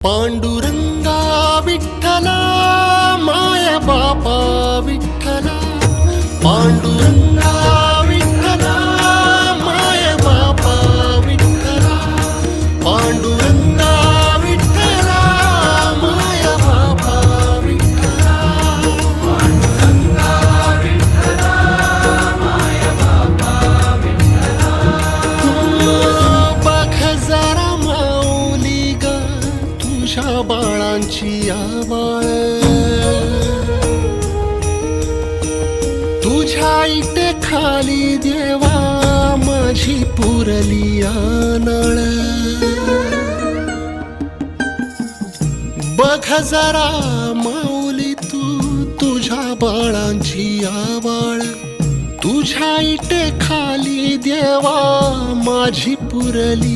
पांडुरंगा विठ्ठला माया बापा विठ्ठला पांडुरंगा विठ्ठला माया बापा विठ्ठला पांडुरंगा विठ्ठला माया बापा विठ्ठला पांडुरंगा विठ्ठला माया बापा विठ्ठला बघ जरा माऊली ग तुझ्या बाळांची आवाळ तुझ्या इटे खाली देवा माझी पुरली नाळ बघ जरा माऊली तू तुझ्या बाळांची आवाळ तुझ्या इटे खाली देवा माझी पुरली